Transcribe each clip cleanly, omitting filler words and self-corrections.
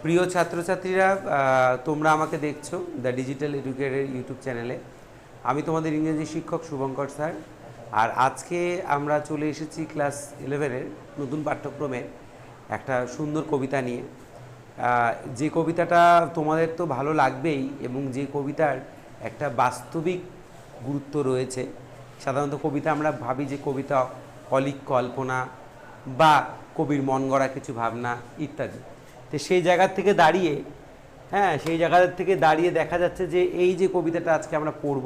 প্রিয় ছাত্রছাত্রীরা, তোমরা আমাকে দেখছো দ্য ডিজিটাল এডুকেটর ইউটিউব চ্যানেলে। আমি তোমাদের ইংরেজি শিক্ষক শুভঙ্কর স্যার। আর আজকে আমরা চলে এসেছি ক্লাস 11-এর নতুন পাঠ্যক্রমে একটা সুন্দর কবিতা নিয়ে। যে কবিতাটা তোমাদের তো ভালো লাগবেই এবং যে কবিতার একটা বাস্তবিক গুরুত্ব রয়েছে। সাধারণত কবিতা আমরা ভাবি যে কবিতা অলীক কল্পনা বা কবির মন গড়া কিছু ভাবনা ইত্যাদি। তো সেই জায়গার থেকে দাঁড়িয়ে সেই জায়গার থেকে দাঁড়িয়ে দেখা যাচ্ছে যে এই যে কবিতাটা আজকে আমরা পড়ব,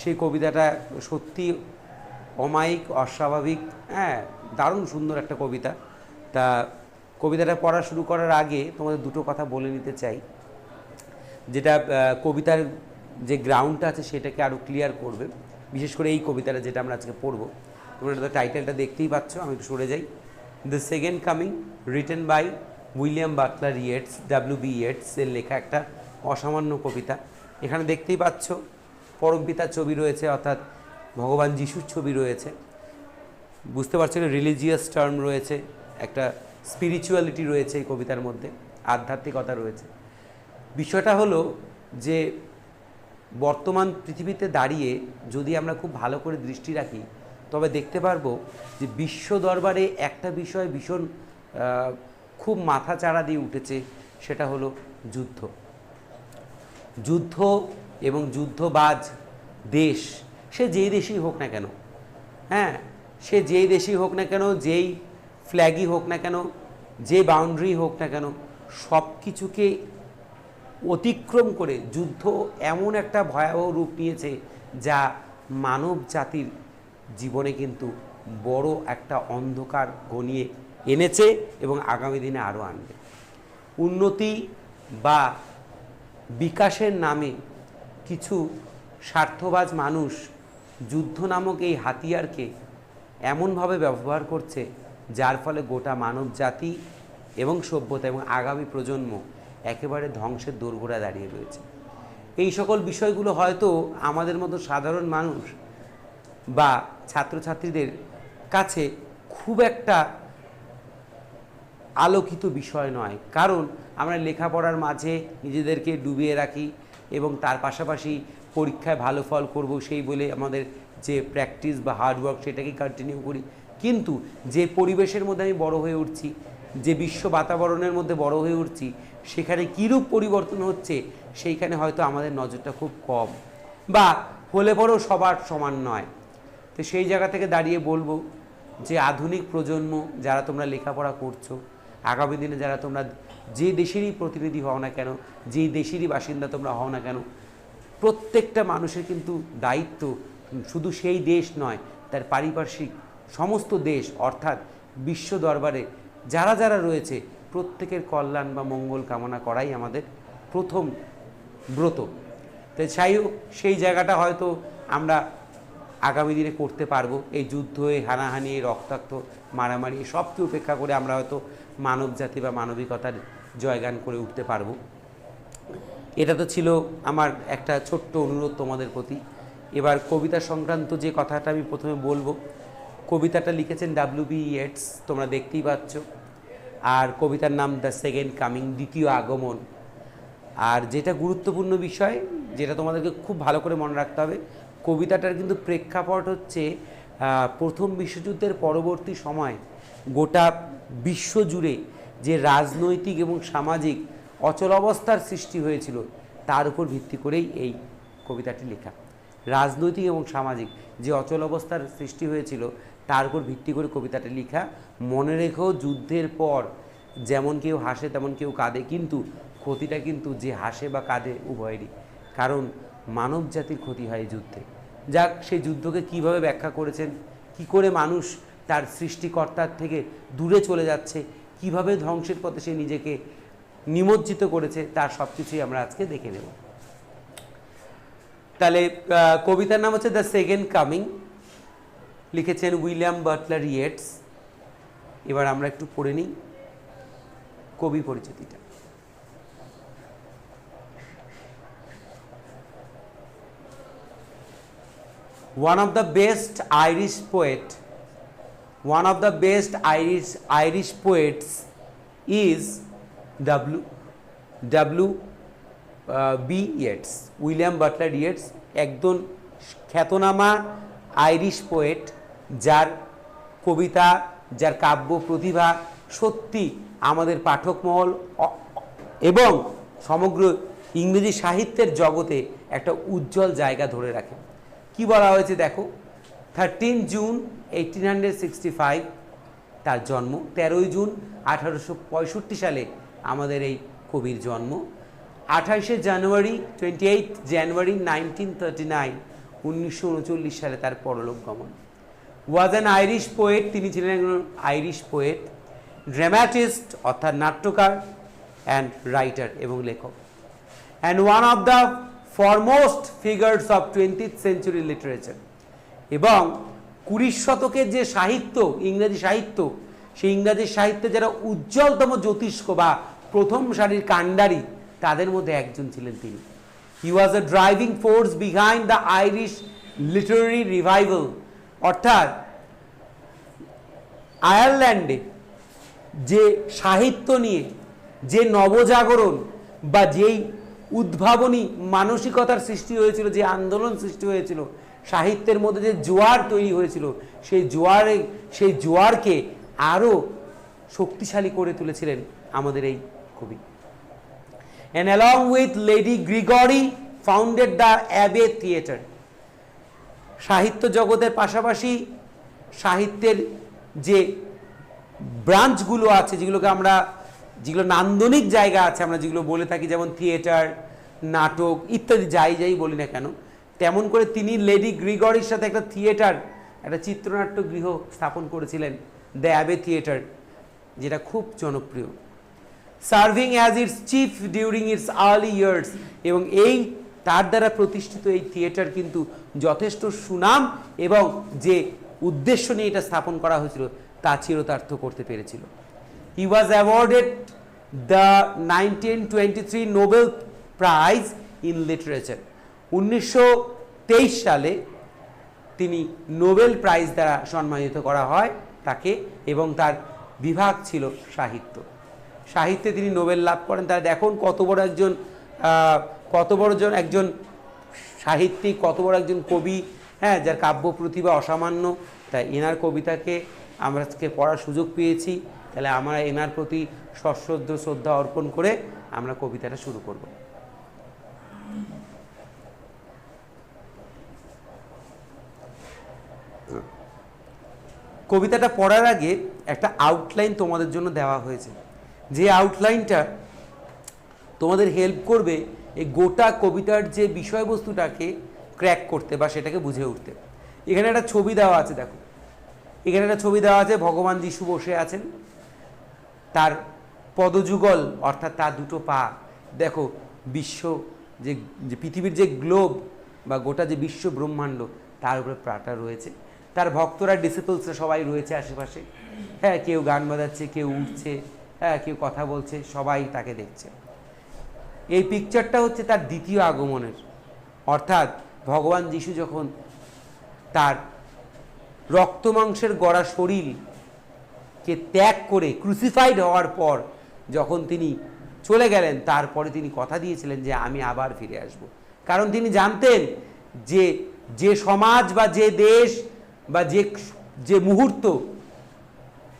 সেই কবিতাটা সত্যি অমায়িক, অস্বাভাবিক, দারুণ সুন্দর একটা কবিতা। তা কবিতাটা পড়া শুরু করার আগে তোমাদের দুটো কথা বলে নিতে চাই, যেটা কবিতার যে গ্রাউন্ডটা আছে সেটাকে আরও ক্লিয়ার করবে, বিশেষ করে এই কবিতাটা যেটা আমরা আজকে পড়ব। তোমরা তো টাইটেলটা দেখতেই পাচ্ছ, আমি একটু সরে যাই। The second coming, written by William Butler Yeats, W.B. Yeats এর লেখা একটা অসামান্য কবিতা। এখানে দেখতেই পাচ্ছ পরমপিতার ছবি রয়েছে, অর্থাৎ ভগবান যিশুর ছবি রয়েছে। বুঝতে পারছো, রিলিজিয়াস টার্ম রয়েছে, একটা স্পিরিচুয়ালিটি রয়েছে এই কবিতার মধ্যে, আধ্যাত্মিকতা রয়েছে। বিষয়টা হলো যে বর্তমান পৃথিবীতে দাঁড়িয়ে যদি আমরা খুব ভালো করে দৃষ্টি রাখি, তবে দেখতে পারবো যে বিশ্ব দরবারে একটা বিষয় ভীষণ খুব মাথা চাড়া দিয়ে উঠেছে, সেটা হলো যুদ্ধ। যুদ্ধ এবং যুদ্ধবাজ দেশ, সে যেই দেশেই হোক না কেন, সে যেই দেশেই হোক না কেন, যেই ফ্ল্যাগই হোক না কেন, যে বাউন্ডারি হোক না কেন, সব কিছুকে অতিক্রম করে যুদ্ধ এমন একটা ভয়াবহ রূপ নিয়েছে যা মানব জাতির জীবনে কিন্তু বড় একটা অন্ধকার ঘনিয়ে এনেছে এবং আগামী দিনে আরও আনবে। উন্নতি বা বিকাশের নামে কিছু স্বার্থবাজ মানুষ যুদ্ধ নামক এই হাতিয়ারকে এমনভাবে ব্যবহার করছে যার ফলে গোটা মানব জাতি এবং সভ্যতা এবং আগামী প্রজন্ম একেবারে ধ্বংসের দোরগোড়ায় দাঁড়িয়ে রয়েছে। এই সকল বিষয়গুলো হয়তো আমাদের মতো সাধারণ মানুষ বা ছাত্রছাত্রীদের কাছে খুব একটা আলোকিত বিষয় নয়, কারণ আমরা লেখাপড়ার মাঝে নিজেদেরকে ডুবিয়ে রাখি এবং তার পাশাপাশি পরীক্ষায় ভালো ফল করব সেই বলে আমাদের যে প্র্যাকটিস বা হার্ডওয়ার্ক সেটাকে কন্টিনিউ করি। কিন্তু যে পরিবেশের মধ্যে আমি বড় হয়ে উঠছি, যে বিশ্ব বাতাবরণের মধ্যে বড় হয়ে উঠছি, সেখানে কীরূপ পরিবর্তন হচ্ছে সেইখানে হয়তো আমাদের নজরটা খুব কম, বা হলে পরেও সবার সমান নয়। তো সেই জায়গা থেকে দাঁড়িয়ে বলবো যে আধুনিক প্রজন্ম যারা তোমরা লেখাপড়া করছো, আগামী দিনে যারা তোমরা যে দেশেরই প্রতিনিধি হও না কেন, যেই দেশেরই বাসিন্দা তোমরা হও না কেন, প্রত্যেকটা মানুষের কিন্তু দায়িত্ব শুধু সেই দেশ নয়, তার পারিপার্শ্বিক সমস্ত দেশ অর্থাৎ বিশ্ব দরবারে যারা যারা রয়েছে প্রত্যেকের কল্যাণ বা মঙ্গল কামনা করাই আমাদের প্রথম ব্রত। তাই সেই জায়গাটা হয়তো আমরা আগামী দিনে করতে পারবো। এই যুদ্ধ, এই হানাহানি, এই রক্তাক্ত মারামারি সবকে উপেক্ষা করে আমরা হয়তো মানব জাতি বা মানবিকতার জয়গান করে উঠতে পারবো। এটা তো ছিল আমার একটা ছোট্ট অনুরোধ তোমাদের প্রতি। এবার কবিতা সংক্রান্ত যে কথাটা আমি প্রথমে বলবো, কবিতাটা লিখেছেন W.B. ইয়েটস, তোমরা দেখতেই পাচ্ছ। আর কবিতার নাম দ্য সেকেন্ড কামিং, দ্বিতীয় আগমন। আর যেটা গুরুত্বপূর্ণ বিষয়, যেটা তোমাদেরকে খুব ভালো করে মনে রাখতে হবে, কবিতাটার কিন্তু প্রেক্ষাপট হচ্ছে প্রথম বিশ্বযুদ্ধের পরবর্তী সময় গোটা বিশ্ব জুড়ে যে রাজনৈতিক এবং সামাজিক অচলাবস্থার সৃষ্টি হয়েছিল তার উপর ভিত্তি করেই এই কবিতাটি লেখা। রাজনৈতিক এবং সামাজিক যে অচলাবস্থার সৃষ্টি হয়েছিল তার উপর ভিত্তি করে কবিতাটি লেখা। মনে রেখো, যুদ্ধের পর যেমন কেউ হাসে তেমন কেউ কাঁদে, কিন্তু ক্ষতিটা কিন্তু যে হাসে বা কাঁদে উভয়েরই, কারণ মানব জাতির ক্ষতি হয় যুদ্ধে। যাক, সেই যুদ্ধকে কিভাবে ব্যাখ্যা করেছেন, কি করে মানুষ তার সৃষ্টিকর্তার থেকে দূরে চলে যাচ্ছে, কিভাবে ধ্বংসের পথে সে নিজেকে নিমজ্জিত করেছে, তার সব কিছুই আমরা আজকে দেখে নেব। তাহলে কবিতার নাম হচ্ছে দ্য সেকেন্ড কামিং, লিখেছেন উইলিয়াম বাটলার ইয়েটস। এবার আমরা একটু পড়ে নিই কবি পরিচিতিটা। One of the best Irish poets is W B Yeats, William Butler Yeats, একজন খ্যাতনামা আইরিশ পোয়েট, যার কবিতা, যার কাব্য প্রতিভা সত্যি আমাদের পাঠক মহল এবং সমগ্র ইংরেজি সাহিত্যের জগতে একটা উজ্জ্বল জায়গা ধরে রাখে। কি বলা হয়েছে দেখো, 13 জুন 1865 তার জন্ম, 13 জুন 1865 সালে আমাদের এই কবির জন্ম, 28 জানুয়ারি 28 জানুয়ারি 1939 1939 সালে তার পরলোক গমন। ওয়াজ অ্যান আইরিশ পোয়েট, তিনি ছিলেন একজন আইরিশ পোয়েট, ড্রামাটিস্ট অর্থাৎ নাট্যকার, অ্যান্ড রাইটার এবং লেখক, and one of the foremost figures of 20th century literature. এবং 20 শতকের যে সাহিত্য, ইংরেজি সাহিত্য, সেই ইংরেজি সাহিত্যে যারা উজ্জ্বলতম জ্যোতিষ্ক বা প্রথম সারির কাণ্ডারি, তাদের মধ্যে একজন ছিলেন তিনি। He was a driving force behind the Irish literary revival, অর্থাৎ আয়ারল্যান্ডে যে সাহিত্য নিয়ে যে নবজাগরণ বা যেই উদ্ভাবনী মানসিকতার সৃষ্টি হয়েছিল, যে আন্দোলন সৃষ্টি হয়েছিল, সাহিত্যের মধ্যে যে জোয়ার তৈরি হয়েছিল, সেই জোয়ারকে আরও শক্তিশালী করে তুলেছিলেন আমাদের এই কবি। And along with Lady Gregory founded the Abbey Theatre. সাহিত্য জগতের পাশাপাশি সাহিত্যের যে ব্রাঞ্চগুলো আছে, যেগুলো নান্দনিক জায়গা আছে, আমরা যেগুলো বলে থাকি, যেমন থিয়েটার, নাটক ইত্যাদি, যাই বলি না কেন, তেমন করে তিনি লেডি গ্রিগরির সাথে একটা থিয়েটার, একটা চিত্রনাট্য গৃহ স্থাপন করেছিলেন, দ্য অ্যাবে থিয়েটার, যেটা খুব জনপ্রিয়, serving as it's chief during its early years. এবং এই তার দ্বারা প্রতিষ্ঠিত এই থিয়েটার কিন্তু যথেষ্ট সুনাম এবং যে উদ্দেশ্য নিয়ে এটা স্থাপন করা হয়েছিল তা চিরতার্থ করতে পেরেছিল। He was awarded the 1923 Nobel prize in literature. 1923 সালে তিনি নোবেল প্রাইজ দ্বারা সম্মানিত করা হয় তাকে, এবং তার বিভাগ ছিল সাহিত্য। সাহিত্যে তিনি নোবেল লাভ করেন। তাহলে দেখুন কত বড় একজন সাহিত্যিক, কত বড় একজন কবি, হ্যাঁ, যার কাব্য প্রতিভা অসামান্য। তাই এনার কবিতাকে আমরা আজকে পড়ার সুযোগ পেয়েছি, তাহলে আমরা এনার প্রতি সশ্রদ্ধ শ্রদ্ধা অর্পণ করে আমরা কবিতাটা শুরু করব। কবিতাটা পড়ার আগে একটা আউটলাইন তোমাদের জন্য দেওয়া হয়েছে, যে আউটলাইনটা তোমাদের হেল্প করবে এই গোটা কবিতার যে বিষয়বস্তুটাকে ক্র্যাক করতে বা সেটাকে বুঝে উঠতে। এখানে একটা ছবি দেওয়া আছে, দেখো এখানে একটা ছবি দেওয়া আছে, ভগবান যিশু বসে আছেন, তার পদযুগল অর্থাৎ তার দুটো পা, দেখো বিশ্ব যে পৃথিবীর যে গ্লোব বা গোটা যে বিশ্ব ব্রহ্মাণ্ড তার উপরে পাটা রয়েছে, তার ভক্তরা ডিসিপলসরা সবাই রয়েছে আশেপাশে, হ্যাঁ, কেউ গান বাজাচ্ছে, কেউ উঠছে, হ্যাঁ, কেউ কথা বলছে, সবাই তাকে দেখছে। এই পিকচারটা হচ্ছে তার দ্বিতীয় আগমনের, অর্থাৎ ভগবান যিশু যখন তার রক্তমাংসের গড়া শরীরকে ত্যাগ করে ক্রুসিফাইড হওয়ার পর যখন তিনি চলে গেলেন, তারপরে তিনি কথা দিয়েছিলেন যে আমি আবার ফিরে আসব। কারণ তিনি জানতেন যে সমাজ বা যে দেশ বা যে মুহূর্ত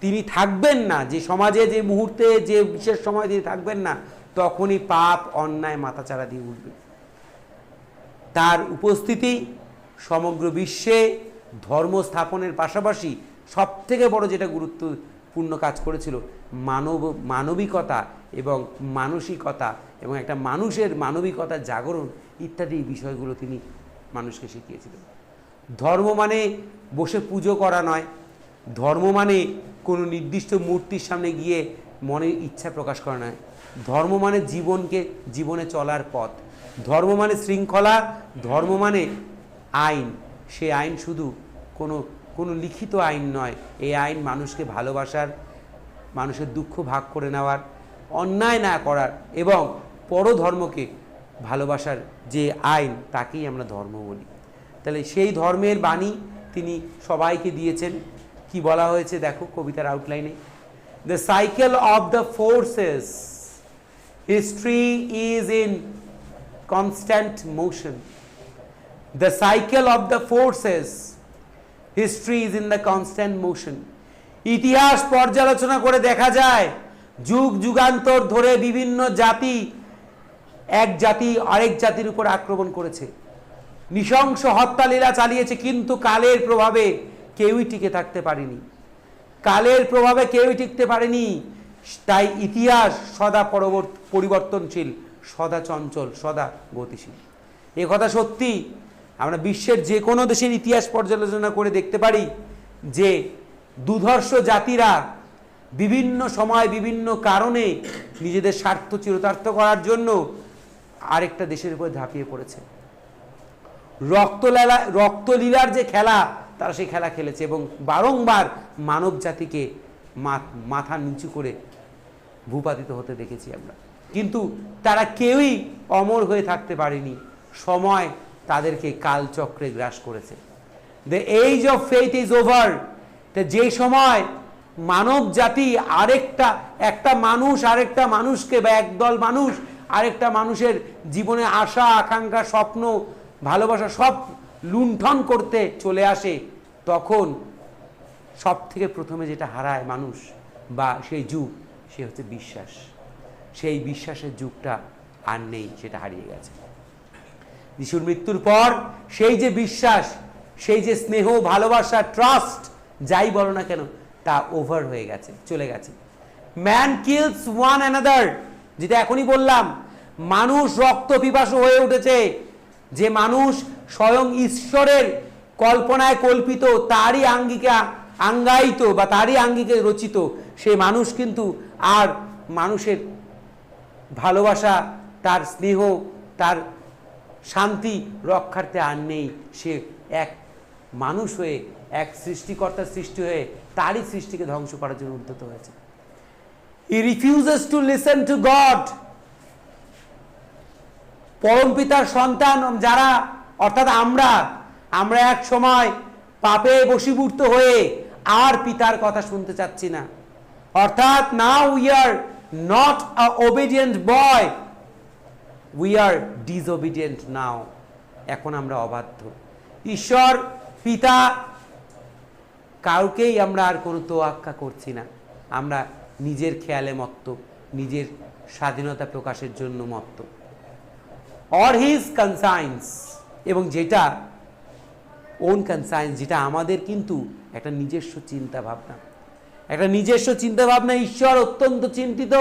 তিনি থাকবেন না, যে সমাজে যে মুহূর্তে যে বিশেষ সময় তিনি থাকবেন না, তখনই পাপ অন্যায় মাথাচাড়া দিয়ে উঠবে। তার উপস্থিতি সমগ্র বিশ্বে ধর্ম স্থাপনের পাশাপাশি সবথেকে বড় যেটা গুরুত্বপূর্ণ কাজ করেছিল, মানবিকতা এবং মানসিকতা এবং একটা মানুষের মানবিকতার জাগরণ ইত্যাদি বিষয়গুলো তিনি মানুষকে শিখিয়েছিলেন। ধর্ম মানে বসে পুজো করা নয়, ধর্ম মানে কোনো নির্দিষ্ট মূর্তির সামনে গিয়ে মনের ইচ্ছা প্রকাশ করা নয়, ধর্ম মানে জীবনে চলার পথ, ধর্ম মানে শৃঙ্খলা, ধর্ম মানে আইন। সে আইন শুধু কোনো লিখিত আইন নয়, এই আইন মানুষকে ভালোবাসার, মানুষের দুঃখ ভাগ করে নেওয়ার, অন্যায় না করার এবং পরধর্মকে ভালোবাসার যে আইন, তাকেই আমরা ধর্ম বলি। তাহলে সেই ধর্মের বাণী তিনি সবাইকে দিয়েছেন। কি বলা হয়েছে দেখো কবিতার আউটলাইনে, the cycle of the forces History is in constant motion. The cycle of the forces, history is in the constant motion. ইতিহাস পর্যালোচনা করে দেখা যায় যুগ যুগান্তর ধরে বিভিন্ন জাতি এক জাতি আরেক জাতির উপর আক্রমণ করেছে, নৃশংস হত্যালীলা চালিয়েছে, কিন্তু কালের প্রভাবে কেউই টিকে থাকতে পারেনি। কালের প্রভাবে কেউই টিকতে পারেনি। তাই ইতিহাস সদা পরিবর্তনশীল, সদা চঞ্চল, সদা গতিশীল। এ কথা সত্যি। আমরা বিশ্বের যে কোনো দেশের ইতিহাস পর্যালোচনা করে দেখতে পারি যে দুর্ধর্ষ জাতিরা বিভিন্ন সময় বিভিন্ন কারণে নিজেদের স্বার্থ চিরতার্থ করার জন্য আরেকটা দেশের উপর ঝাঁপিয়ে পড়েছে। রক্তলীলার যে খেলা, তারা সেই খেলা খেলেছে এবং বারংবার মানব জাতিকে মাথা নিচু করে ভূপাতিত হতে দেখেছি আমরা। কিন্তু তারা কেউই অমর হয়ে থাকতে পারেনি। সময় তাদেরকে কালচক্রে গ্রাস করেছে। The age of faith is over. যে সময় মানব জাতি একটা মানুষ আরেকটা মানুষকে, বা একদল মানুষ আরেকটা মানুষের জীবনে আশা আকাঙ্ক্ষা স্বপ্ন ভালোবাসা সব লুণ্ঠন করতে চলে আসে, তখন সব থেকে প্রথমে যেটা হারায় মানুষ বা সেই যুগ, সে হচ্ছে বিশ্বাস। সেই বিশ্বাসের যুগটা আর নেই, সেটা হারিয়ে গেছে। যিশুর মৃত্যুর পর সেই যে বিশ্বাস, সেই যে স্নেহ ভালোবাসা ট্রাস্ট যাই বলো না কেন, তা ওভার হয়ে গেছে, চলে গেছে। ম্যান কিলস ওয়ান অ্যানাদার, যেটা এখনই বললাম, মানুষ রক্ত পিপাসু হয়ে উঠেছে। যে মানুষ স্বয়ং ঈশ্বরের কল্পনায় কল্পিত, তারই আঙ্গায়িত বা তারই আঙ্গিকে রচিত, সে মানুষ কিন্তু আর মানুষের ভালোবাসা, তার স্নেহ, তার শান্তি রক্ষার্থে আর নেই। সে এক মানুষ হয়ে, এক সৃষ্টিকর্তার সৃষ্টি হয়ে তারই সৃষ্টিকে ধ্বংস করার জন্য উদ্যত হয়েছে। He refuses to listen to God. পরমপিতার সন্তান যারা, অর্থাৎ আমরা এক সময় পাপে বশীভূত হয়ে আর পিতার কথা শুনতে চাচ্ছি না। অর্থাৎ now we are not a obedient boy, we are disobedient now. এখন আমরা অবাধ্য। ঈশ্বর পিতা কাউকেই আমরা আর কোনো তোয়াক্কা করছি না। আমরা নিজের খেয়ালে মত্ত, নিজের স্বাধীনতা প্রকাশের জন্য মত্ত। or his conscience, এবং যেটা own conscience, যেটা আমাদের কিন্তু একটা নিজস্ব চিন্তা ভাবনা, ঈশ্বর অত্যন্ত চিন্তিত।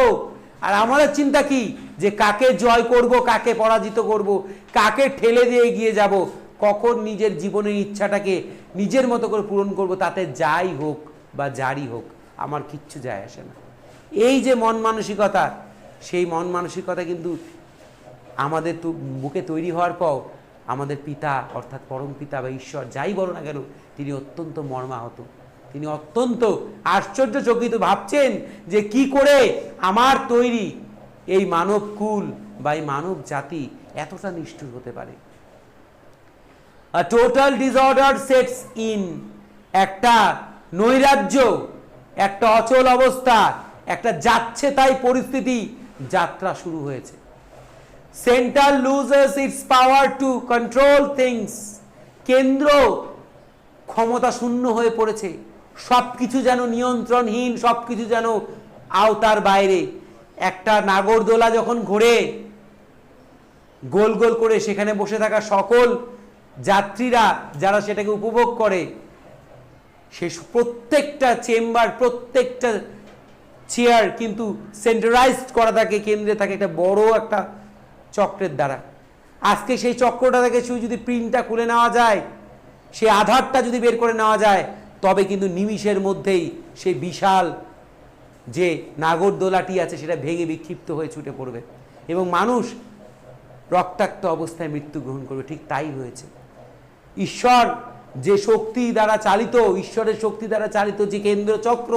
আর আমাদের চিন্তা কি, যে কাকে জয় করব, কাকে পরাজিত করব, কাকে ঠেলে দিয়ে এগিয়ে যাব, কখন নিজের জীবনের ইচ্ছাটাকে নিজের মতো করে পূরণ করব, তাতে যাই হোক বা যারই হোক আমার কিচ্ছু যায় আসে না। এই যে মন মানসিকতা, সেই মন মানসিকতা কিন্তু আমাদের বুকে তৈরি হওয়ার পর আমাদের পিতা, অর্থাৎ পরম পিতা বা ঈশ্বর যাই বলো না কেন, তিনি অত্যন্ত মর্মাহত, তিনি অত্যন্ত আশ্চর্যচকিত, ভাবছেন যে কি করে আমার তৈরি এই মানব কুল বা এই মানব জাতি এতটা নিষ্ঠুর হতে পারে। A total disorder sets in, একটা নৈরাজ্য, একটা অচল অবস্থা, একটা যাচ্ছে তাই পরিস্থিতি যাত্রা শুরু হয়েছে। Center loses its power to control things, কেন্দ্র ক্ষমতা শূন্য হয়ে পড়েছে, সবকিছু যেন নিয়ন্ত্রণহীন, সবকিছু যেন আওতার বাইরে। একটা নাগরদোলা যখন ঘোরে গোল গোল করে, সেখানে বসে থাকা সকল যাত্রীরা যারা সেটাকে উপভোগ করে, সে প্রত্যেকটা চেম্বার, প্রত্যেকটা চেয়ার কিন্তু সেন্টারাইজড করা থাকে, কেন্দ্রে থাকে একটা বড় একটা চক্রের দ্বারা। আজকে সেই চক্রটা থেকে যদি প্রিন্টটা খুলে নেওয়া যায়, সেই আধারটা যদি বের করে নেওয়া যায়, তবে কিন্তু নিমিষের মধ্যেই সেই বিশাল যে নাগরদোলাটি আছে সেটা ভেঙে বিক্ষিপ্ত হয়ে ছুটে পড়বে এবং মানুষ রক্তাক্ত অবস্থায় মৃত্যুগ্রহণ করবে। ঠিক তাই হয়েছে। ঈশ্বর যে শক্তি দ্বারা চালিত, ঈশ্বরের শক্তি দ্বারা চালিত যে কেন্দ্র চক্র,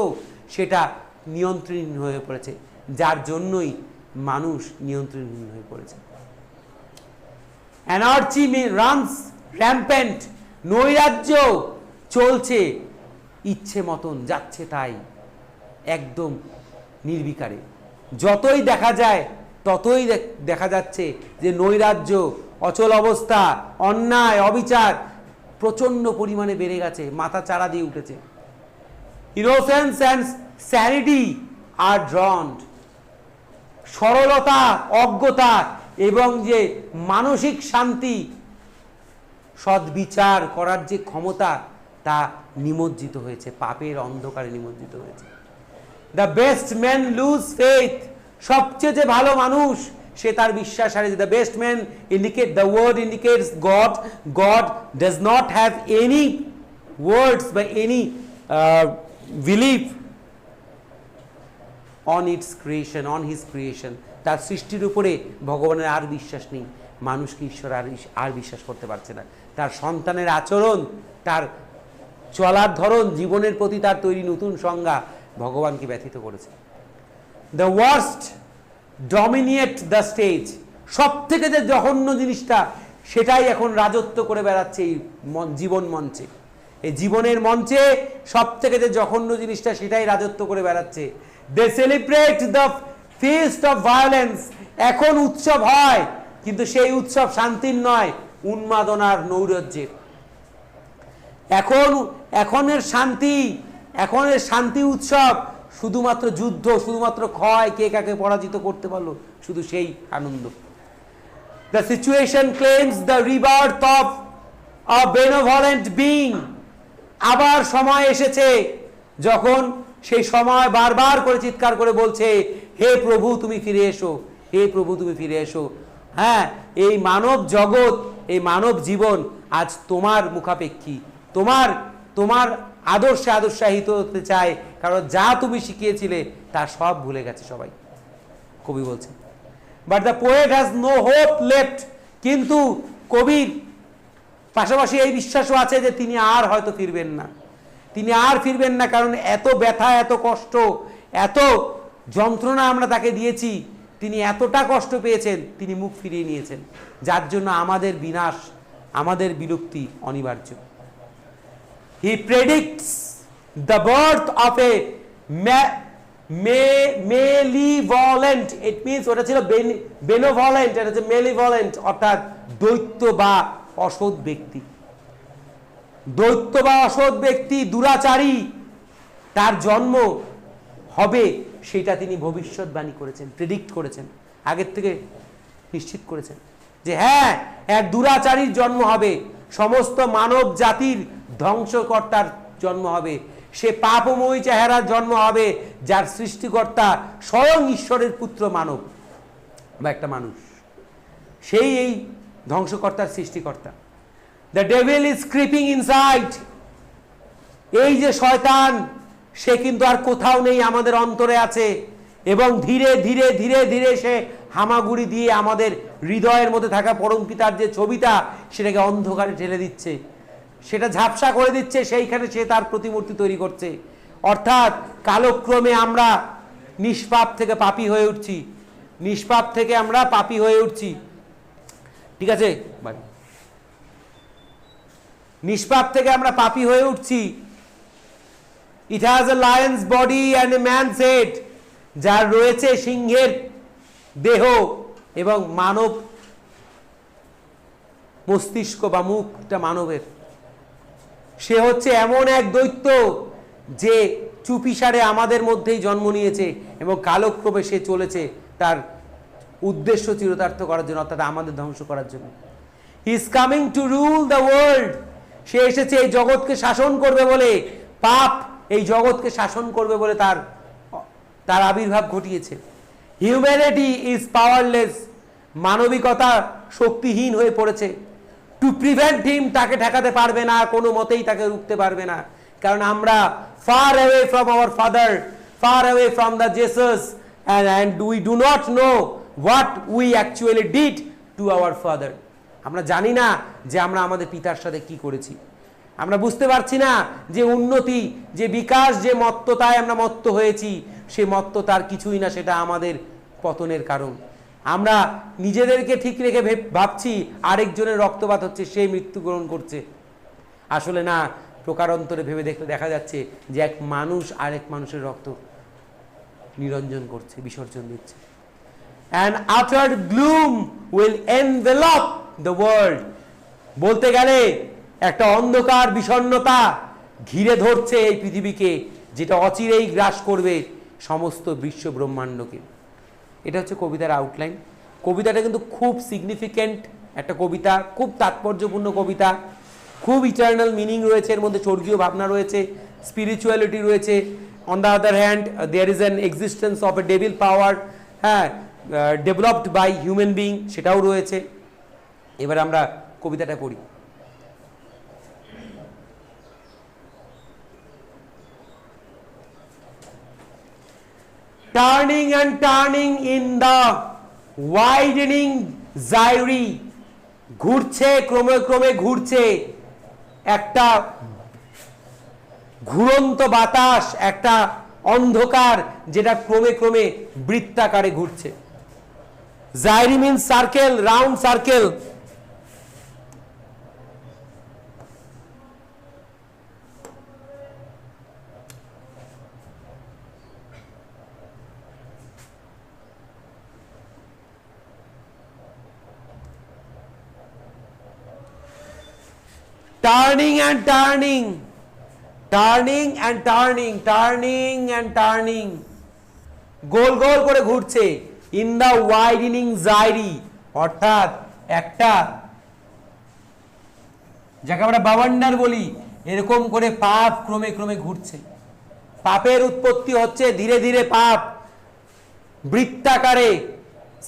সেটা নিয়ন্ত্রণহীন হয়ে পড়েছে, যার জন্যই মানুষ নিয়ন্ত্রণহীন হয়ে পড়েছে। অ্যানার্চি রানস র্যাম্পেন্ট, নৈরাজ্য চলছে ইচ্ছে মতন, যাচ্ছে তাই, একদম নির্বিকারে। যতই দেখা যায় ততই দেখা যাচ্ছে যে নৈরাজ্য, অচল অবস্থা, অন্যায়, অবিচার প্রচণ্ড পরিমাণে বেড়ে গেছে, মাথা চাড়া দিয়ে উঠেছে। Innocence and sanity are drown. সরলতা, অজ্ঞতা এবং যে মানসিক শান্তি, সদ্বিচার করার যে ক্ষমতা, তা নিমজ্জিত হয়েছে, পাপের অন্ধকারে নিমজ্জিত হয়েছে। The best man lose faith. সবচেয়ে যে ভালো মানুষ সে তার বিশ্বাস হারিয়েছে। The best man indicate, the word indicates God. God does not have any words বা any believe on its creation, on his creation. তার সৃষ্টির উপরে ভগবানের আর বিশ্বাস নেই। মানুষকে ঈশ্বর আর বিশ্বাস করতে পারছে না। তার সন্তানের আচরণ, তার চলার ধরন, জীবনের প্রতি তার তৈরি নতুন সংজ্ঞা ভগবানকে ব্যথিত করেছে। The worst dominate the stage. সব থেকে যে জঘন্য জিনিসটা, সেটাই এখন রাজত্ব করে বেড়াচ্ছে এই জীবন মঞ্চে। এই জীবনের মঞ্চে সব থেকে যে জঘন্য জিনিসটা, সেটাই রাজত্ব করে বেড়াচ্ছে। They celebrate the feast of violence. এখন উৎসব হয়, কিন্তু সেই উৎসব শান্তির নয়, উন্মাদনার, নৈরাজ্যের। এখনের শান্তি উৎসব শুধুমাত্র যুদ্ধ, শুধুমাত্র ক্ষয়, কে কাকে পরাজিত করতে পারলো, শুধু সেই আনন্দ। The situation claims the rebirth of a benevolent being. আবার সময় এসেছে যখন সেই সময় বারবার করে চিৎকার করে বলছে, হে প্রভু তুমি ফিরে এসো, হে প্রভু তুমি ফিরে এসো। হ্যাঁ, এই মানব জগৎ, এই মানব জীবন আজ তোমার মুখাপেক্ষী, তোমার আদর্শে আদর্শায়িত হতে চায়, কারণ যা তুমি শিখিয়েছিলে তা সব ভুলে গেছে সবাই, কবি বলছে। But the poet has no hope left. কিন্তু কবির পাশাপাশি এই বিশ্বাসও আছে যে তিনি আর হয়তো ফিরবেন না, তিনি আর ফিরবেন না। কারণ এত ব্যথা, এত কষ্ট, এত যন্ত্রণা আমরা তাকে দিয়েছি, তিনি এতটা কষ্ট পেয়েছেন, তিনি মুখ ফিরিয়ে নিয়েছেন, যার জন্য আমাদের বিনাশ, আমাদের বিলুপ্তি অনিবার্য। He predicts the birth of a malevolent, it means ওটা ছিল benevolent, এটা হচ্ছে malevolent, অর্থাৎ দৈত্য বা অসৎ ব্যক্তি। দৈত্য বা অসৎ ব্যক্তি, দুরাচারী তার জন্ম হবে, সেটা তিনি ভবিষ্যৎবাণী করেছেন, প্রেডিক্ট করেছেন, আগের থেকে নিশ্চিত করেছেন যে হ্যাঁ, এক দুরাচারীর জন্ম হবে, সমস্ত মানব জাতির ধ্বংসকর্তার জন্ম হবে, সে পাপময়ী চেহারার জন্ম হবে, যার সৃষ্টিকর্তা স্বয়ং ঈশ্বরের পুত্র মানব বা একটা মানুষ, সেই এই ধ্বংসকর্তার সৃষ্টিকর্তা। The devil is creeping inside. এই যে শয়তান, সে কিন্তু আর কোথাও নেই, আমাদের অন্তরে আছে, এবং ধীরে ধীরে ধীরে ধীরে সে হামাগুড়ি দিয়ে আমাদের হৃদয়ের মধ্যে থাকা পরমপিতার যে ছবিটা, সেটাকে অন্ধকারে ঠেলে দিচ্ছে, সেটা ঝাপসা করে দিচ্ছে, সেইখানে সে তার প্রতিমূর্তি তৈরি করছে। অর্থাৎ কালক্রমে আমরা নিষ্পাপ থেকে পাপী হয়ে উঠছি, নিষ্পাপ থেকে আমরা পাপী হয়ে উঠছি। ঠিক আছে, নিষ্পাপ থেকে আমরা পাপী হয়ে উঠছি। It has a Lions body and a man's head. যার রয়েছে সিংহের দেহ এবং মানব মস্তিষ্ক বা মুখটা মানবের। সে হচ্ছে এমন এক দৈত্য যে চুপিসারে আমাদের মধ্যেই জন্ম নিয়েছে এবং কালক্রমে সে চলেছে তার উদ্দেশ্য চিরতার্থ করার জন্য, অর্থাৎ আমাদের ধ্বংস করার জন্য। He is coming to rule the world. সে এসেছে এই জগৎকে শাসন করবে বলে, পাপ এই জগৎকে শাসন করবে বলে তার আবির্ভাব ঘটিয়েছে। Humanity is powerless. মানবিকতা শক্তিহীন হয়ে পড়েছে। টু প্রিভেন্ট হিম, তাকে ঠেকাতে পারবে না, কোনো মতেই তাকে রুখতে পারবে না, কারণ আমরা far away from our father, far away from the Jesus, and we do not know what we actually did to our father. আমরা জানি না যে আমরা আমাদের পিতার সাথে কি করেছি। আমরা বুঝতে পারছি না যে উন্নতি, যে বিকাশ, যে মত্ততায় আমরা মত্ত হয়েছি, সে মত্ততার কিছুই না, সেটা আমাদের পতনের কারণ। আমরা নিজেদেরকে ঠিক রেখে ভাবছি আরেকজনের রক্তপাত হচ্ছে, সে মৃত্যুবরণ করছে। আসলে না, প্রকারান্তরে ভেবে দেখলে দেখা যাচ্ছে যে এক মানুষ আরেক মানুষের রক্ত নিরঞ্জন করছে, বিসর্জন দিচ্ছে। and utter gloom will envelop the world. বলতে গেলে একটা অন্ধকার বিষণ্ণতা ঘিরে ধরছে এই পৃথিবীকে, যেটা অচিরেই গ্রাস করবে সমস্ত বিশ্ব ব্রহ্মাণ্ডকে। এটা হচ্ছে কবিতার আউটলাইন। কবিতাটা কিন্তু খুব সিগনিফিক্যান্ট একটা কবিতা, খুব তাৎপর্যপূর্ণ কবিতা, খুব ইটার্নাল মিনিং রয়েছে এর মধ্যে, স্বর্গীয় ভাবনা রয়েছে, স্পিরিচুয়ালিটি রয়েছে। On the other hand there is an existence of a devil power, হ্যাঁ, ডেভেলপড বাই হিউম্যান বিং, সেটাও রয়েছে। এবার আমরা কবিতাটা পড়ি। Turning and turning in the widening gyre, ঘুরছে ক্রমে ক্রমে ঘুরছে একটা ঘুরন্ত বাতাস, একটা অন্ধকার যেটা ক্রমে ক্রমে বৃত্তাকারে ঘুরছে। Gyre means circle, round circle. Turning and turning, turning and turning, turning and turning, গোল গোল করে ঘুরছে। ইন দ্য ওয়াইডেনিং জাইরি, অর্থাৎ একটা যাকে আমরা বাওয়ান্ডার বলি, এরকম করে পাপ ক্রমে ক্রমে ঘুরছে। পাপের উৎপত্তি হচ্ছে ধীরে ধীরে, পাপ বৃত্তাকারে,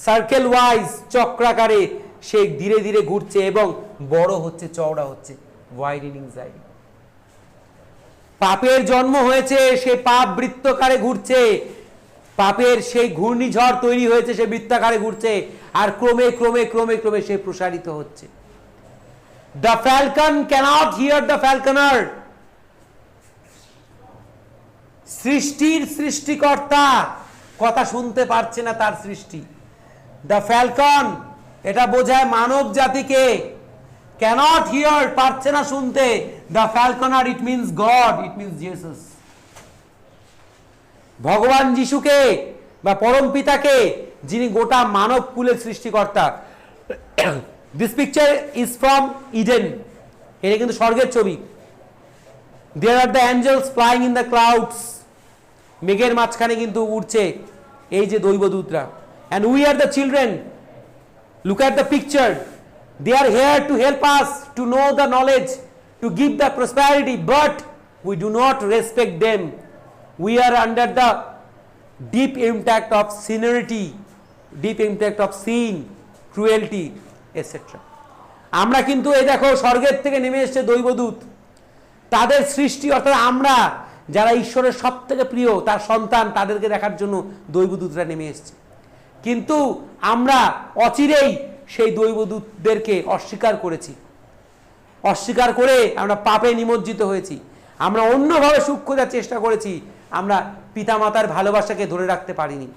সার্কেল ওয়াইজ, চক্রাকারে সে ধীরে ধীরে ঘুরছে এবং বড় হচ্ছে, চওড়া হচ্ছে। ওয়াইডেনিং জাইরি, পাপের জন্ম হয়েছে, সে পাপ বৃত্তাকারে ঘুরছে, পাপের সেই ঘূর্ণিঝড় তৈরি হয়েছে, সে বৃত্তাকারে ঘুরছে, আর ক্রমে ক্রমে ক্রমে ক্রমে সে প্রসারিত হচ্ছে। The falcon cannot hear the falconer, সৃষ্টির সৃষ্টিকর্তা কথা শুনতে পারছে না তার সৃষ্টি। দ্য ফ্যালকন, এটা বোঝায় মানব জাতিকে। ক্যানট হিয়ার, পারছে না শুনতে। The ফ্যালকনার, it means god, it means Jesus, ভগবান যিশুকে বা পরম পিতাকে, যিনি গোটা মানব কুলের সৃষ্টিকর্তা। This picture is from Eden, এটা কিন্তু স্বর্গের ছবি। There are the angels flying in the clouds, মেঘের মাঝখানে কিন্তু উড়ছে এই যে দৈবদূতরা। And we are the children, look at the picture, they are here to help us to know the knowledge, to give the prosperity, but we do not respect them. We are under the deep impact of sincerity, deep impact of sin, cruelty, etc. আমরা কিন্তু এই দেখো স্বর্গের থেকে নেমে এসেছে দৈবদূত, তাদের সৃষ্টি, অর্থাৎ আমরা যারা ঈশ্বরের সব থেকে প্রিয় তার সন্তান, তাদেরকে দেখার জন্য দৈবদূতরা নেমে এসেছে। কিন্তু আমরা অচিরেই সেই দৈবদূতদেরকে অস্বীকার করেছি, অস্বীকার করে আমরা পাপে নিমজ্জিত হয়েছি। আমরা অন্যভাবে সুখ খোঁজার চেষ্টা করেছি, আমরা পিতামাতার ভালোবাসাকে ধরে রাখতে পারিনি।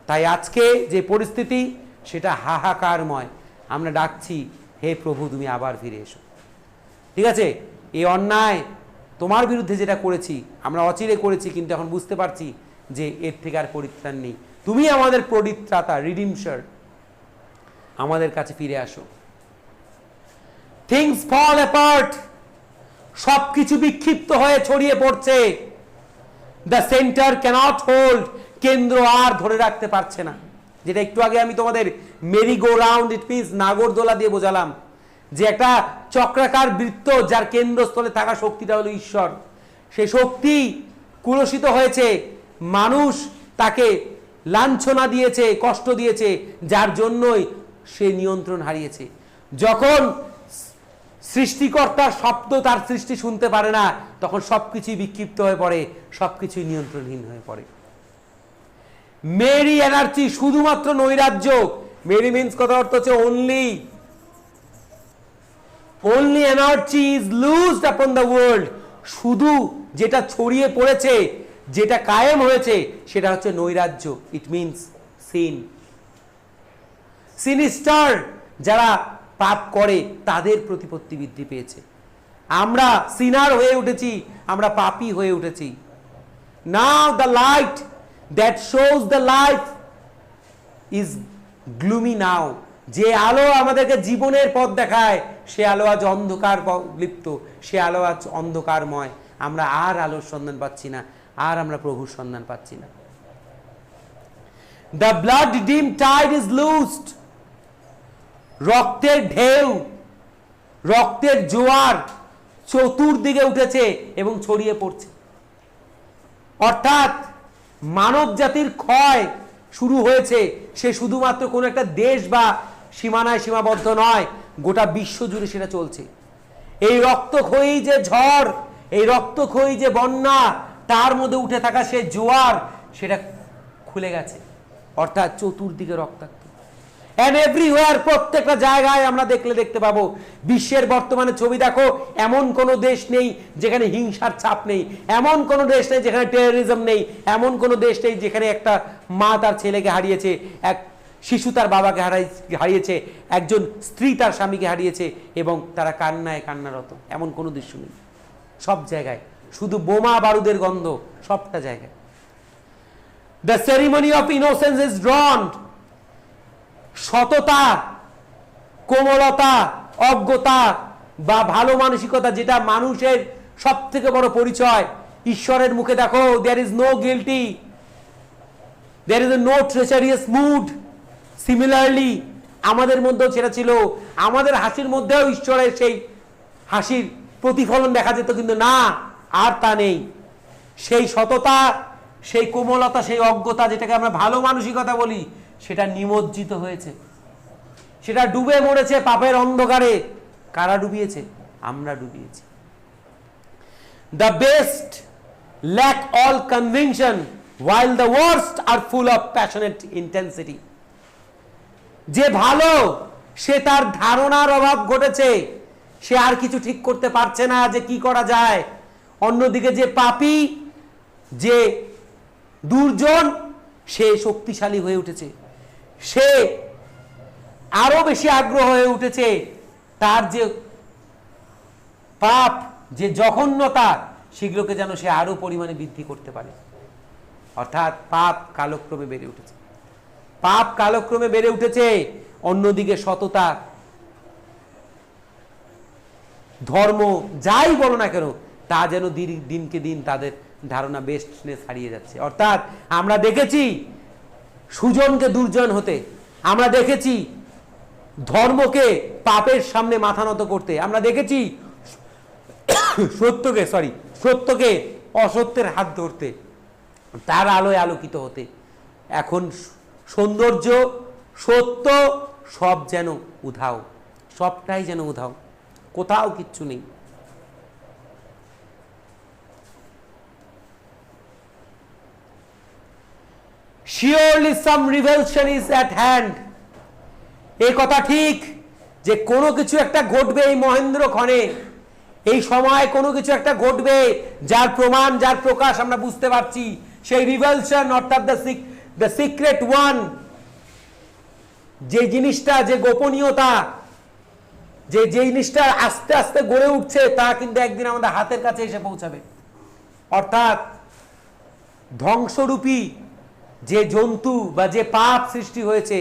তাই আজকে যে পরিস্থিতি সেটা হাহাকারময়। আমরা ডাকছি, হে প্রভু তুমি আবার ফিরে এসো। ঠিক আছে, এই অন্যায় তোমার বিরুদ্ধে যেটা করেছি আমরা অচিরে করেছি, কিন্তু এখন বুঝতে পারছি যে এর থেকে আর পরিত্রাণ নেই। তুমি আমাদের পরিত্রাতা, রিডিমশার, আমাদের কাছে ফিরে আসো। থিংস ফল অ্যাপার্ট, সবকিছু বিক্ষিপ্ত হয়ে ছড়িয়ে পড়ছে। দ্য সেন্টার ক্যানট হোল্ড, কেন্দ্র আর ধরে রাখতে পারছে না। যেটা একটু আগে আমি তোমাদের Mary go round, it means নাগরদোলা দিয়ে বোঝালাম, যে একটা চক্রাকার বৃত্ত যার কেন্দ্রস্থলে থাকা শক্তিটা হলো ঈশ্বর। সেই শক্তি কুলসিত হয়েছে, মানুষ তাকে লাঞ্ছনা দিয়েছে, কষ্ট দিয়েছে, যার জন্যই সে নিয়ন্ত্রণ হারিয়েছে। যখন সৃষ্টিকর্তার শব্দ তার সৃষ্টি শুনতে পারে না, তখন সবকিছুই বিক্ষিপ্ত হয়ে পড়ে, সবকিছুই নিয়ন্ত্রণহীন হয়ে পড়ে। মেরি এনার্জি, শুধুমাত্র নৈরাজ্য। মেরি মিন্স কথা অর্থ হচ্ছে only, only energy is loosed upon the world, শুধু যেটা ছড়িয়ে পড়েছে, যেটা কায়েম হয়েছে সেটা হচ্ছে নৈরাজ্য। It means scene. সিনিস্টার, যারা পাপ করে তাদের প্রতিপত্তি বৃদ্ধি পেয়েছে। আমরা সিনার হয়ে উঠেছি, আমরা পাপী হয়ে উঠেছি। Now the light that shows the life is gloomy now, যে আলো আমাদেরকে জীবনের পথ দেখায় সে আলো আজ অন্ধকার লিপ্ত, সে আলো আজ অন্ধকারময়। আমরা আর আলোর সন্ধান পাচ্ছি না, আর আমরা প্রভুর সন্ধান পাচ্ছি না। দ্য ব্লাড ডিম টাইড ইজ লুজড, রক্তের ঢেউ, রক্তের জোয়ার চতুর্দিকে উঠেছে এবং ছড়িয়ে পড়ছে। অর্থাৎ মানব জাতির ক্ষয় শুরু হয়েছে, সে শুধুমাত্র কোনো একটা দেশ বা সীমানায় সীমাবদ্ধ নয়, গোটা বিশ্ব জুড়ে সেটা চলছে। এই রক্তক্ষয়ী যে ঝড়, এই রক্তক্ষয়ী যে বন্যা, তার মধ্যে উঠে থাকা সে জোয়ার, সেটা খুলে গেছে। অর্থাৎ চতুর্দিকে রক্তাক্ত, এন্ড এভরিওয়্যার, প্রত্যেকটা জায়গায় আমরা দেখতে পাবো। বিশ্বের বর্তমানে ছবি দেখো, এমন কোনো দেশ নেই যেখানে হিংসার ছাপ নেই, এমন কোনো দেশ নেই যেখানে টেরোরিজম নেই, এমন কোনো দেশ নেই যেখানে একটা মা তার ছেলেকে হারিয়েছে, এক শিশু তার বাবাকে হারিয়েছে, একজন স্ত্রী তার স্বামীকে হারিয়েছে এবং তারা কান্নায় কান্নারত। এমন কোনো দৃশ্য নেই। সব জায়গায় শুধু বোমা বারুদের গন্ধ, সবটা জায়গায়। The ceremony of innocence is drawn, সততা, কোমলতা, অজ্ঞতা বা ভালো মানসিকতা, যেটা মানুষের সব থেকে বড় পরিচয়। ঈশ্বরের মুখে দেখো, there is no guilty, there is no treacherous mood. Similarly আমাদের মধ্যেও সেটা ছিল, আমাদের হাসির মধ্যেও ঈশ্বরের সেই হাসির প্রতিফলন দেখা যেত, কিন্তু না, আর তা নেই। সেই সততা, সেই কোমলতা, সেই অজ্ঞতা, যেটাকে আমরা ভালো মানসিকতা বলি, সেটা নিমজ্জিত হয়েছে, সেটা ডুবে মরেছে পাপের অন্ধকারে। কারা ডুবিয়েছে? আমরা ডুবিয়েছি। The best lack all conviction while the worst are full of passionate intensity. যে ভালো, সে তার ধারণার অভাব ঘটেছে, সে আর কিছু ঠিক করতে পারছে না যে কি করা যায়। অন্যদিকে যে পাপী, যে দুর্জন, সে শক্তিশালী হয়ে উঠেছে, সে আরো বেশি আগ্রহ হয়ে উঠেছে। তার যে পাপ, যে জঘন্যতা, সেগুলোকে যেন সে আরো পরিমাণে বৃদ্ধি করতে পারে। অর্থাৎ পাপ কালক্রমে বেড়ে উঠেছে, পাপ কালক্রমে বেড়ে উঠেছে। অন্যদিকে সততা, ধর্ম, যাই বলো না কেন, তা যেন দিনকে দিন তাদের ধারণা বেস্টনেস হারিয়ে যাচ্ছে। অর্থাৎ আমরা দেখেছি সুজনকে দুর্জন হতে, আমরা দেখেছি ধর্মকে পাপের সামনে মাথা নত করতে, আমরা দেখেছি সত্যকে অসত্যের হাত ধরতে, তার আলোয় আলোকিত হতে। এখন সৌন্দর্য, সত্য সব যেন উধাও, সবটাই যেন উধাও, কোথাও কিচ্ছু নেই। Surely some revelation is at hand. এই কথা ঠিক যে কোনো কিছু একটা ঘটবে এই মহেন্দ্র ক্ষণে, এই সময় কোনো কিছু একটা ঘটবে, যার প্রমাণ, যার প্রকাশ আমরা বুঝতে পারছি। সেই রিভেলশন, অর্থাৎ দ্য সিক্রেট ওয়ান, যে জিনিসটা, যে গোপনীয়তা, যে জিনিসটা আস্তে আস্তে গড়ে উঠছে, তা কিন্তু একদিন আমাদের হাতের কাছে এসে পৌঁছাবে। অর্থাৎ ধ্বংসরূপী যে জন্তু বা যে পাপ সৃষ্টি হয়েছে,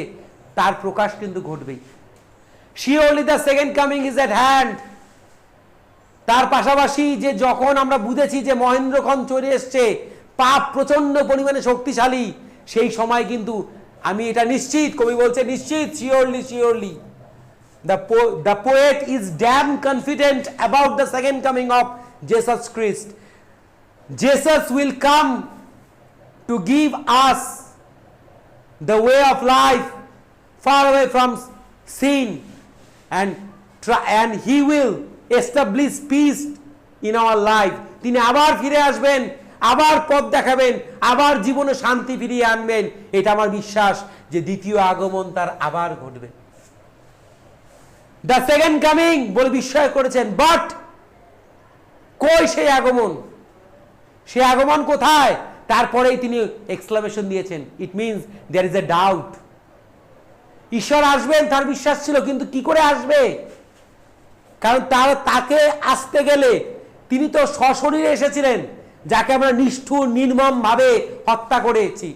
তার প্রকাশ কিন্তু ঘটবেই। Surely the second coming is at hand. তার পাশাপাশি যে যখন আমরা বুঝেছি যে মহেন্দ্রক্ষণ চলে এসছে, পাপ প্রচন্ড পরিমাণে শক্তিশালী, সেই সময় কিন্তু আমি এটা নিশ্চিত, কবি বলছে নিশ্চিত, surely the poet is damn confident about the second coming of Jesus Christ. Jesus will come to give us the way of life far away from sin, and he will establish peace in our life. তিনি আবার ফিরে আসবেন, আবার পথ দেখাবেন, আবার জীবনে শান্তি ফিরিয়ে আনবেন। এটা আমার বিশ্বাস যে দ্বিতীয় আগমন তার আবার ঘটবে। দ্য সেকেন্ড কামিং বলে বিস্ময় করেছেন, বাট কই সেই আগমন? সে আগমন কোথায়? তারপরেই তিনি এক্সক্লামেশন দিয়েছেন, it means there is a doubt. ঈশ্বর আসবেন তার বিশ্বাস ছিল, কিন্তু কি করে আসবে? কারণ তাকে আসতে গেলে তিনি তো সশরীরে এসেছিলেন, যাকে আমরা নিষ্ঠুর নির্মম ভাবে হত্যা করেছি।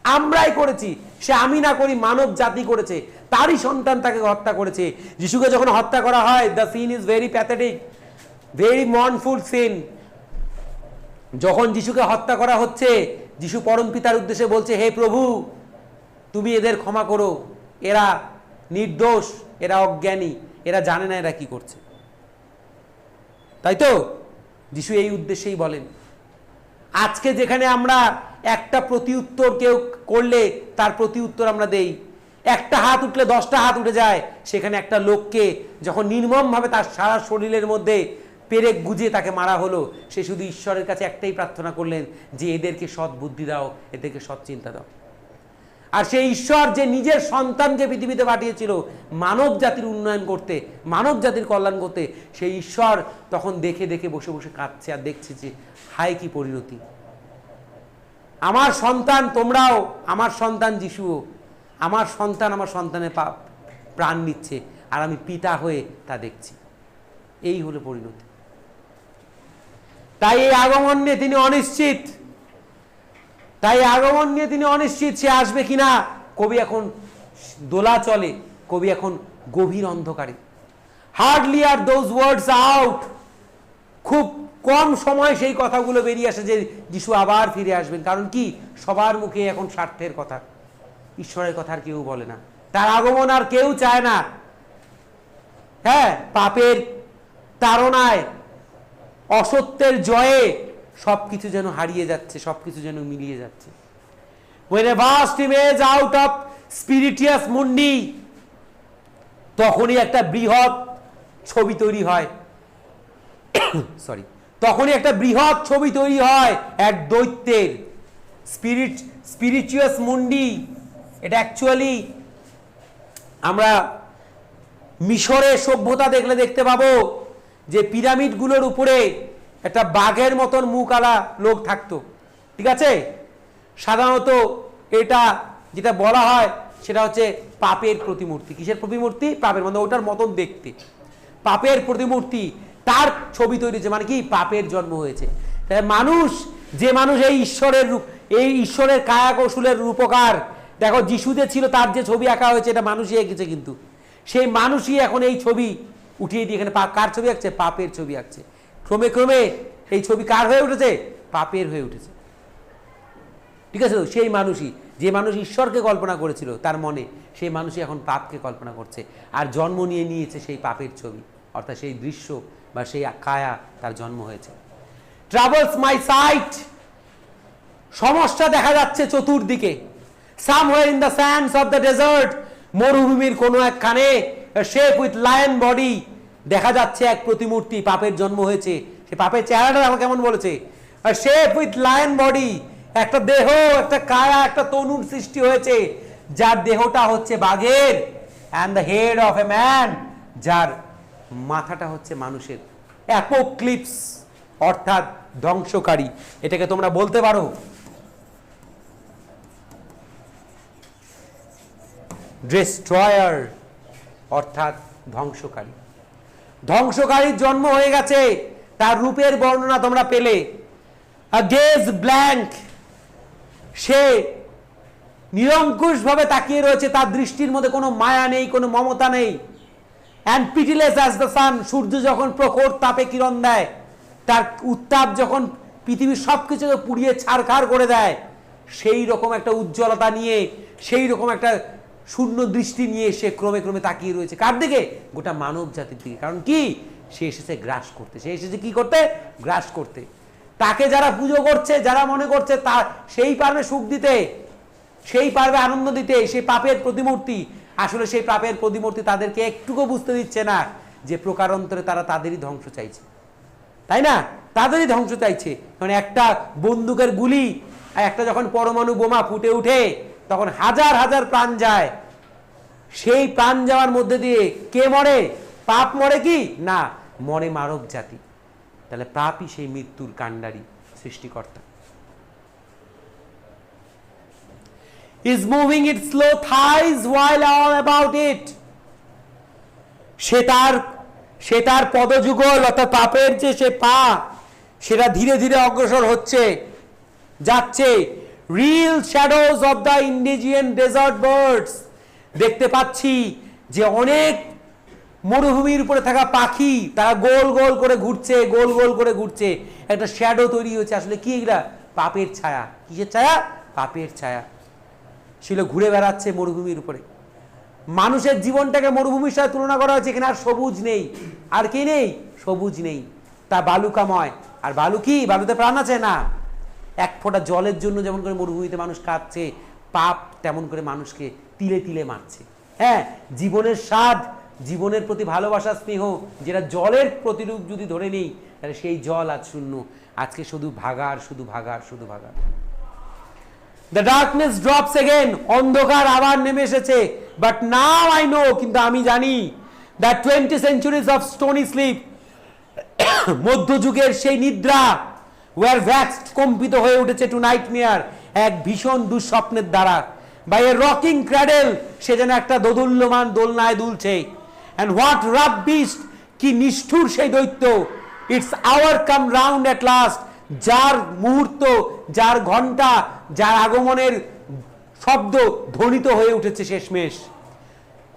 আমরাই করেছি। সে আমি না করি, মানব জাতি করেছে, তারই সন্তান তাকে হত্যা করেছে। যিশুকে যখন হত্যা করা হয়, the scene is very pathetic, very mournful scene. যখন যিশুকে হত্যা করা হচ্ছে, যিশু পরম পিতার উদ্দেশ্যে বলছে, হে প্রভু, তুমি এদের ক্ষমা করো, এরা নির্দোষ, এরা অজ্ঞানী, এরা জানে না এরা কি করছে। তাই তো যিশু এই উদ্দেশ্যেই বলেন। আজকে যেখানে আমরা একটা প্রতি উত্তর কেউ করলে তার প্রতি উত্তর আমরা দেই, একটা হাত উঠলে 10টা হাত উঠে যায়, সেখানে একটা লোককে যখন নির্মমভাবে তার সারা শরীরের মধ্যে পেরেক গুজে তাকে মারা হলো, সে শুধু ঈশ্বরের কাছে একটাই প্রার্থনা করলেন যে এদেরকে সৎ বুদ্ধি দাও, এদেরকে সৎ চিন্তা দাও। আর সেই ঈশ্বর যে নিজের সন্তানকে পৃথিবীতে পাঠিয়েছিল মানব জাতির উন্নয়ন করতে, মানব জাতির কল্যাণ করতে, সেই ঈশ্বর তখন দেখে দেখে বসে বসে কাঁদছে আর দেখছে যে হায় কি পরিণতি। আমার সন্তান তোমরাও, আমার সন্তান যিশুও, আমার সন্তান আমার সন্তানের প্রাণ নিচ্ছে, আর আমি পিতা হয়ে তা দেখছি। এই হলো পরিণতি। তাই এই আগমন নিয়ে তিনি অনিশ্চিত, সে আসবে কিনা কবি এখন দোলা চলে, কবি এখন গভীর অন্ধকারে। Hardly are those words out, খুব কম সময় সেই কথাগুলো বেরিয়ে আসে যে যিশু আবার ফিরে আসবেন। কারণ কি, সবার মুখে এখন স্বার্থের কথা, ঈশ্বরের কথা আর কেউ বলে না, তার আগমন আর কেউ চায় না। হ্যাঁ, পাপের তাড়নায়, অসত্যের জয়ে সবকিছু যেন হারিয়ে যাচ্ছে, সবকিছু যেন মিলিয়ে যাচ্ছে। When a vast image out of spiritus mundi, তখনই একটা বৃহৎ ছবি তৈরি হয়, তখনই একটা বৃহৎ ছবি তৈরি হয় এক দৈত্যের। স্পিরিচুয়াস মুন্ডি, এটা অ্যাকচুয়ালি আমরা মিশরের সভ্যতা দেখলে দেখতে পাবো যে পিরামিডগুলোর উপরে একটা বাঘের মতন মুখ আলা লোক থাকতো, ঠিক আছে। সাধারণত এটা যেটা বলা হয় সেটা হচ্ছে পাপের প্রতিমূর্তি। কিসের প্রতিমূর্তি? পাপের, মানে ওটার মতন দেখতে, পাপের প্রতিমূর্তি, তার ছবি তৈরি হয়েছে, মানে কি, পাপের জন্ম হয়েছে। তাই মানুষ, যে মানুষ এই ঈশ্বরের রূপ, এই ঈশ্বরের কায়া কৌশলের রূপকার, দেখো যিশুতে ছিল তার যে ছবি আঁকা হয়েছে এটা মানুষই এঁকেছে, কিন্তু সেই মানুষই এখন এই ছবি উঠিয়ে দিয়ে এখানে কার ছবি আঁকছে? পাপের ছবি আঁকছে। ক্রমে ক্রমে এই ছবি কার হয়ে উঠেছে? পাপের হয়ে উঠেছে, ঠিক আছে। সেই মানুষই, যে মানুষ ঈশ্বরকে কল্পনা করেছিল তার মনে, সেই মানুষই এখন পাপকে কল্পনা করছে আর জন্ম নিয়েছে সেই পাপের ছবি, অর্থাৎ সেই দৃশ্য বা সেই কায়া তার জন্ম হয়েছে। ট্রাভেলস মাই সাইট, সমস্যা দেখা যাচ্ছে চতুর্দিকে। Somewhere in the sands of the desert, মরুভূমির কোনো একখানে, শেপ উইথ লায়ন বডি, দেখা যাচ্ছে এক প্রতিমূর্তি, পাপের জন্ম হয়েছে। সে পাপের চেহারাটা আমাকে কেমন বলেছে? শেপ উইথ লায়ন বডি, একটা দেহ, একটা কায়া, একটা তনুর সৃষ্টি হয়েছে, যার দেহটা হচ্ছে বাঘের, and the head of a man, যার মাথাটা হচ্ছে মানুষের। অ্যাপোক্লিপস অর্থাৎ ধ্বংসকারী, এটাকে তোমরা বলতে পারো ডেস্ট্রয়ার, অর্থাৎ ধ্বংসকারী। ধ্বংসকারীর জন্ম হয়ে গেছে, তার রূপের বর্ণনা তোমরা পেলে। গেজ ব্ল্যাঙ্ক, সে নিরঙ্কুশ ভাবে তাকিয়ে রয়েছে, তার দৃষ্টির মধ্যে কোনো মায়া নেই, কোনো মমতা নেই। অ্যান্ড পিটিলেস অ্যাজ দ্য সান, সূর্য যখন প্রখর তাপে কিরণ দেয়, তার উত্তাপ যখন পৃথিবীর সব কিছুকে পুড়িয়ে ছারখার করে দেয়, সেই রকম একটা উজ্জ্বলতা নিয়ে, সেই রকম একটা শূন্য দৃষ্টি নিয়ে সে ক্রমে ক্রমে তাকিয়ে রয়েছে। কার দিকে? গোটা মানব জাতির দিকে। কারণ কি, সে এসেছে গ্রাস করতে। সে এসেছে কি করতে? গ্রাস করতে। তাকে যারা পুজো করছে, যারা মনে করছে তা সেই পারবে সুখ দিতে, সেই পারবে আনন্দ দিতে, সেই পাপের প্রতিমূর্তি, আসলে সেই পাপের প্রতিমূর্তি তাদেরকে একটুকু বুঝতে দিচ্ছে না যে প্রকারান্তরে তারা তাদেরই ধ্বংস চাইছে, তাই না? তাদেরই ধ্বংস চাইছে। কারণ একটা বন্দুকের গুলি, একটা যখন পরমাণু বোমা ফুটে উঠে, তখন হাজার হাজার প্রাণ যায়। সেই প্রাণ যাওয়ার মধ্যে দিয়ে কে মরে? পাপ মরে কি না? মরে মানব জাতি। তাহলে পাপই সেই মৃত্যুর কাণ্ডারি, সৃষ্টিকর্তা। is moving its slow thighs while all about it, সে তার পদযুগল, অর্থাৎ পাপের যে সে পা, সেটা ধীরে ধীরে অগ্রসর হচ্ছে, যাচ্ছে। Real shadows of the indignant desert birds. দেখতে পাচ্ছি যে অনেক মরুভূমির উপরে থাকা পাখি তারা গোল গোল করে ঘুরছে, গোল গোল করে ঘুরছে, একটা শ্যাডো তৈরি হয়েছে। আসলে কি এগুলা? পাপের ছায়া। কিসের ছায়া? পাপের ছায়া ছিল, ঘুরে বেড়াচ্ছে মরুভূমির উপরে। মানুষের জীবনটাকে মরুভূমির সাথে তুলনা করা হয়েছে। এখানে আর সবুজ নেই। আর কি নেই? সবুজ নেই, তা বালুকাময়। আর বালু কি? বালুতে প্রাণ আছে না। এক ফোঁটা জলের জন্য যেমন করে মরুভূমিতে মানুষ কাঁদছে, পাপ তেমন করে মানুষকে তিলে তিলে মারছে। হ্যাঁ, জীবনের স্বাদ, জীবনের প্রতি ভালোবাসা, স্নেহ, যেটা জলের প্রতিরূপ যদি ধরে নেই, তাহলে সেই জল আজ শূন্য। আজকে শুধু ভাগার, শুধু ভাগার, শুধু ভাগার। The darkness drops again, অন্ধকার আবার নেমে এসেছে। But now I know, কিন্তু আমি জানি, that 20 centuries of stony sleep, মধ্যযুগের সেই নিদ্রা, were waxed, কম্পিত হয়ে উঠেছে to nightmare, এক ভীষণ দুঃস্বপ্নের দ্বারা। by a rocking cradle, সে যেন একটা দোদুল্যমান দোলনায় দুলছে। and what rough beast, কি নিষ্ঠুর সেই দৈত্য। it's hour come round at last, যার মুহূর্ত, যার ঘন্টা, যার আগমনের শব্দ ধ্বনিত হয়ে উঠেছে শেষমেশ।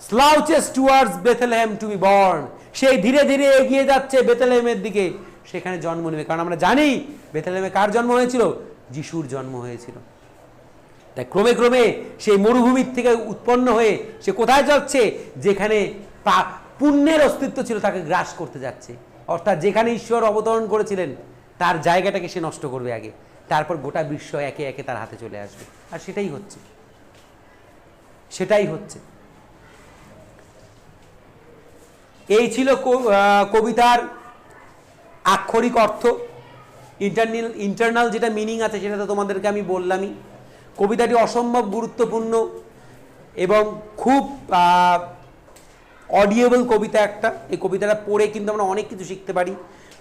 slouches towards Bethlehem to be born, সেই ধীরে ধীরে এগিয়ে যাচ্ছে বেথলেহেমের দিকে, সেখানে জন্ম নেবে। কারণ আমরা জানি বেথলেহেমে কার জন্ম হয়েছিল? যিশুর জন্ম হয়েছিল। তাই ক্রমে ক্রমে সেই মরুভূমির থেকে উৎপন্ন হয়ে সে কোথায় যাচ্ছে? যেখানে পুণ্যের অস্তিত্ব ছিল তাকে গ্রাস করতে যাচ্ছে। অর্থাৎ যেখানে ঈশ্বর অবতরণ করেছিলেন তার জায়গাটাকে সে নষ্ট করবে আগে, তারপর গোটা বিশ্ব একে একে তার হাতে চলে আসবে। আর সেটাই হচ্ছে, সেটাই হচ্ছে। এই ছিল কবিতার আক্ষরিক অর্থ। ইন্টারনাল যেটা মিনিং আছে সেটা তো তোমাদেরকে আমি বললামই। কবিতাটি অসম্ভব গুরুত্বপূর্ণ এবং খুব অডিয়েবল কবিতা একটা। এই কবিতাটা পড়ে কিন্তু আমরা অনেক কিছু শিখতে পারি।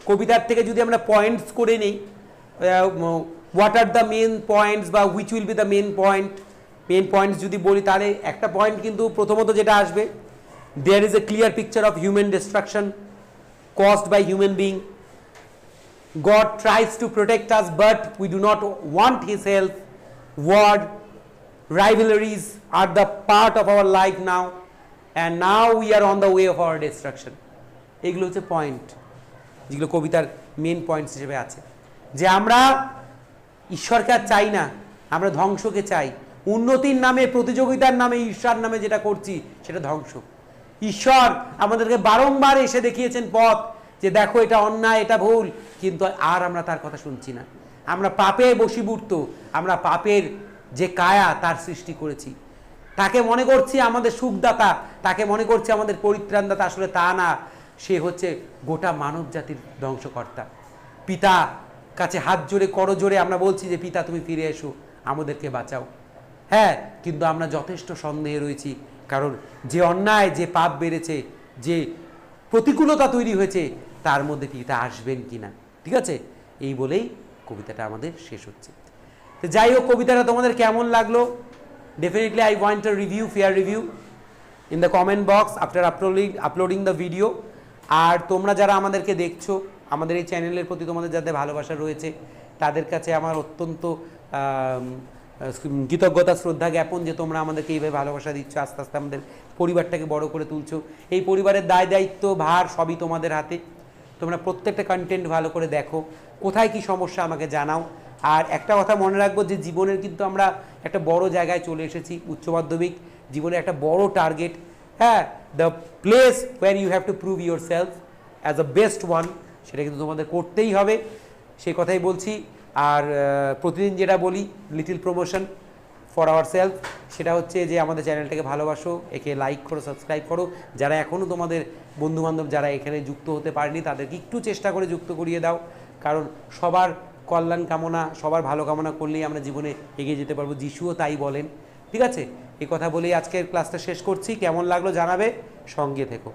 কবিতার থেকে যদি আমরা পয়েন্টস করে নিই, what are the main points বা which will be the main points যদি বলি, তাহলে একটা পয়েন্ট কিন্তু প্রথমত যেটা আসবে, there is a clear picture of human destruction caused by human being. God tries to protect us, but we do not want his help. War, rivalries are the part of our life now, and now we are on the way of our destruction. এগুলো হচ্ছে point, যেগুলো কবিতার main points হিসেবে আছে। যে আমরা ঈশ্বরকে আর চাই না, আমরা ধ্বংসকে চাই। উন্নতির নামে, প্রতিযোগিতার নামে, ঈর্ষার নামে যেটা করছি সেটা ধ্বংস। ঈশ্বর আমাদেরকে বারংবার এসে দেখিয়েছেন পথ, যে দেখো এটা অন্যায়, এটা ভুল, কিন্তু আর আমরা তার কথা শুনছি না। আমরা পাপে বশীভূত, আমরা পাপের যে কায়া তার সৃষ্টি করেছি। তাকে মনে করছি আমাদের সুখদাতা, তাকে মনে করছি আমাদের পরিত্রাণদাতা। আসলে তা না, সে হচ্ছে গোটা মানব জাতির ধ্বংসকর্তা। পিতা কাছে হাত জোরে, করজোরে আমরা বলছি যে পিতা তুমি ফিরে এসো, আমাদেরকে বাঁচাও। হ্যাঁ, কিন্তু আমরা যথেষ্ট সন্দেহে রয়েছি, কারণ যে অন্যায়, যে পাপ বেড়েছে, যে প্রতিকূলতা তৈরি হয়েছে, তার মধ্যে পিতা আসবেন কিনা। ঠিক আছে, এই বলেই কবিতাটা আমাদের শেষ হচ্ছে। তো যাই হোক, কবিতাটা তোমাদের কেমন লাগলো? Definitely I want a review, fair review in the comment box after uploading the video. আর তোমরা যারা আমাদেরকে দেখছো, আমাদের এই চ্যানেলের প্রতি তোমাদের যাদের ভালোবাসা রয়েছে, তাদের কাছে আমার অত্যন্ত কৃতজ্ঞতা, শ্রদ্ধা জ্ঞাপন যে তোমরা আমাদেরকে এইভাবে ভালোবাসা দিচ্ছ, আস্তে আস্তে আমাদের পরিবারটাকে বড় করে তুলছো। এই পরিবারের দায় দায়িত্ব, ভার সবই তোমাদের হাতে। তোমরা প্রত্যেকটা কন্টেন্ট ভালো করে দেখো, কোথায় কি সমস্যা আমাকে জানাও। আর একটা কথা মনে রাখবো যে জীবনের কিন্তু আমরা একটা বড় জায়গায় চলে এসেছি, উচ্চ মাধ্যমিক জীবনে একটা বড় টার্গেট। হ্যাঁ, the place where you have to prove yourself as a best one, সেটা কিন্তু তোমাদের করতেই হবে, সেই কথাই বলছি। আর প্রতিদিন যেটা বলি, little promotion for our self, সেটা হচ্ছে যে আমাদের চ্যানেলটাকে ভালোবাসো, একে লাইক করো, সাবস্ক্রাইব করো। যারা এখনও তোমাদের বন্ধুবান্ধব যারা এখানে যুক্ত হতে পারেনি, তাদেরকে একটু চেষ্টা করে যুক্ত করিয়ে দাও। কারণ সবার কল্যাণ কামনা, সবার ভালো কামনা করলেই আমরা জীবনে এগিয়ে যেতে পারবো। যিশুও তাই বলেন। ঠিক আছে, এই কথা বলেই আজকের ক্লাসটা শেষ করছি। কেমন লাগলো জানাবে, সঙ্গে থেকো।